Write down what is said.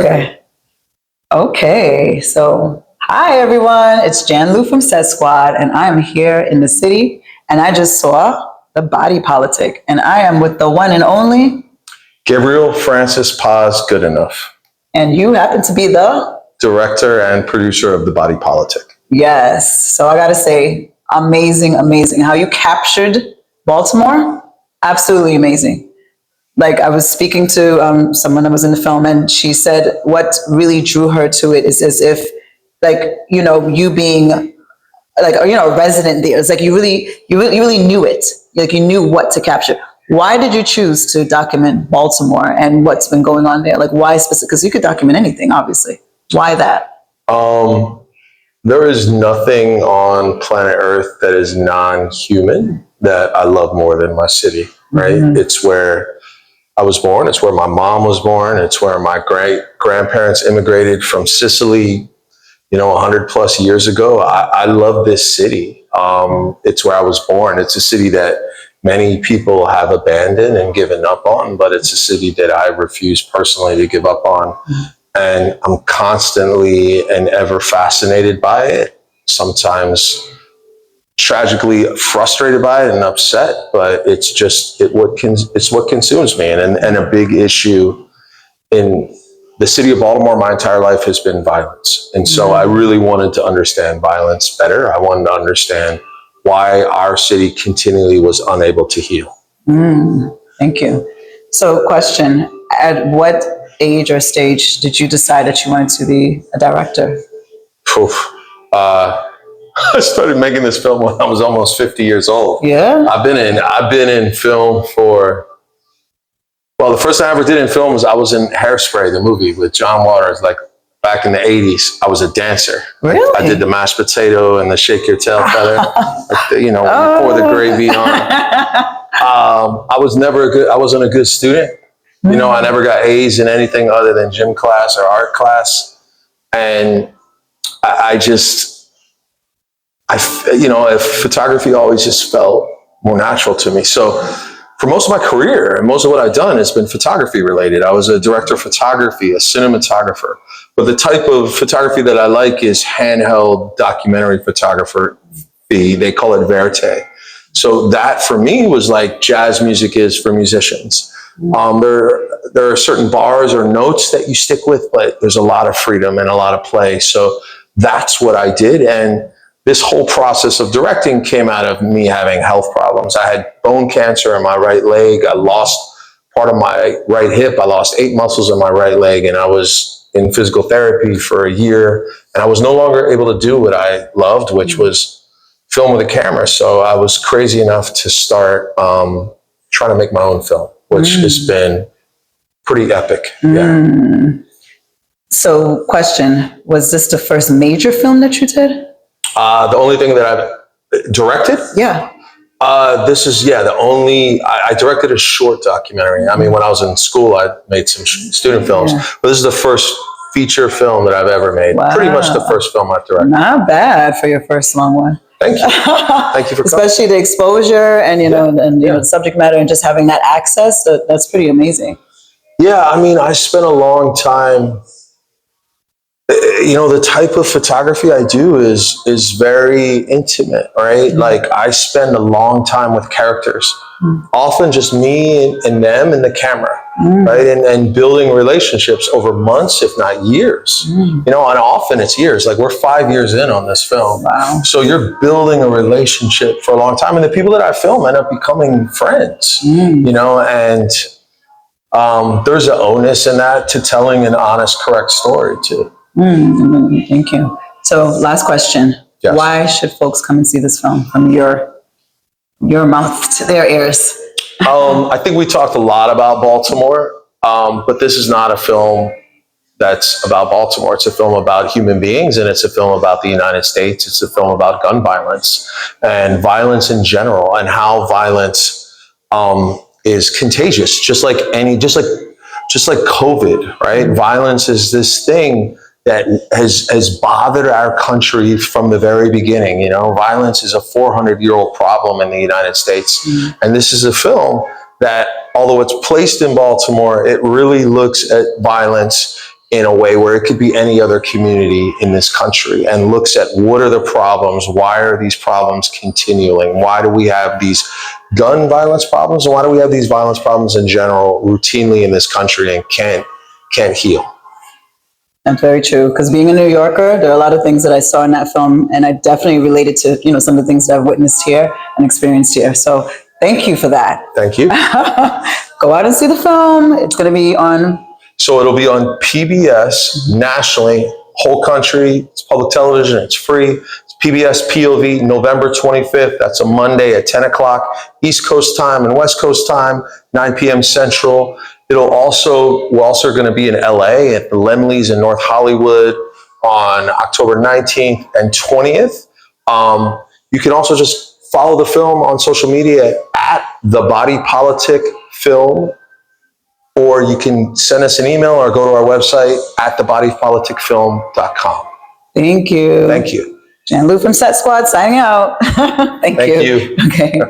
Okay. Okay. So, hi everyone. It's Jan Lou from S.E.T Squad, and I'm here in the city. And I just saw the Body Politic, and I am with the one and only. Gabriel Francis Paz Good Enough. And you happen to be the director and producer of the Body Politic. Yes. So I got to say, amazing, amazing. How you captured Baltimore, absolutely amazing. Like I was speaking to someone that was in the film, and she said what really drew her to it is as if, like, you being like, a resident there. It's like you really knew it. Like you knew what to capture. Why did you choose to document Baltimore and what's been going on there? Like why specific? Because you could document anything, obviously. Why that? There is nothing on planet Earth that is non-human that I love more than my city, right? Mm-hmm. It's where I was born. It's where my mom was born. It's where my great-grandparents immigrated from Sicily, 100 plus years ago. I love this city. It's where I was born. It's a city that many people have abandoned and given up on, but it's a city that I refuse personally to give up on. And I'm constantly and ever fascinated by it. Sometimes tragically frustrated by it and upset, but it's what consumes me. And a big issue in the city of Baltimore my entire life has been violence. And so I really wanted to understand violence better. I wanted to understand why our city continually was unable to heal. Thank you. So question, at what age or stage did you decide that you wanted to be a director? I started making this film when I was almost 50 years old. Yeah. I've been in film the first time I ever did in film was I was in Hairspray, the movie with John Waters, like back in the 80s. I was a dancer. Really? I did the mashed potato and the shake your tail feather, you pour the gravy on. I wasn't a good student. I never got A's in anything other than gym class or art class. And photography always just felt more natural to me. So for most of my career and most of what I've done has been photography related. I was a director of photography, a cinematographer. But the type of photography that I like is handheld documentary photography. They call it verite. So that for me was like jazz music is for musicians. There are certain bars or notes that you stick with, but there's a lot of freedom and a lot of play. So that's what I did. And this whole process of directing came out of me having health problems. I had bone cancer in my right leg. I lost part of my right hip. I lost 8 muscles in my right leg, and I was in physical therapy for a year. And I was no longer able to do what I loved, which was film with a camera. So I was crazy enough to start trying to make my own film, which has been pretty epic. Yeah. So question, was this the first major film that you did? The only thing that I've directed? Yeah. I directed a short documentary. I mean, when I was in school, I made some student films, but this is the first feature film that I've ever made. Wow. Pretty much the first film I've directed. Not bad for your first long one. Thank you. Thank you for coming. Especially the exposure and, the subject matter and just having that access, that's pretty amazing. Yeah, I mean, I spent a long time, the type of photography I do is very intimate, right? Like I spend a long time with characters, often just me and them and the camera, right? And building relationships over months, if not years, and often it's years. Like we're 5 years in on this film. Wow. So you're building a relationship for a long time. And the people that I film end up becoming friends, and there's an onus in that to telling an honest, correct story too. Thank you. So last question. Yes. Why should folks come and see this film from your mouth to their ears? I think we talked a lot about Baltimore, but this is not a film that's about Baltimore. It's a film about human beings, and it's a film about the United States. It's a film about gun violence and violence in general, and how violence is contagious, just like COVID, right? Violence is this thing that has bothered our country from the very beginning. Violence is a 400-year-old problem in the United States. And this is a film that, although it's placed in Baltimore, it really looks at violence in a way where it could be any other community in this country, and looks at what are the problems, why are these problems continuing, why do we have these gun violence problems, and why do we have these violence problems in general routinely in this country and can't heal. That's very true. Because being a New Yorker, there are a lot of things that I saw in that film, and I definitely related to, some of the things that I've witnessed here and experienced here. So thank you for that. Thank you. Go out and see the film. It's going to be on. So it'll be on PBS nationally, whole country. It's public television. It's free. It's PBS POV, November 25th. That's a Monday at 10 o'clock East Coast time and West Coast time, 9 p.m. Central. We're also going to be in LA at the Lemleys in North Hollywood on October 19th and 20th. You can also just follow the film on social media at The Body Politic Film, or you can send us an email or go to our website at thebodypoliticfilm.com. Thank you. Thank you. Jan Lou from Set Squad signing out. Thank you. You. Okay.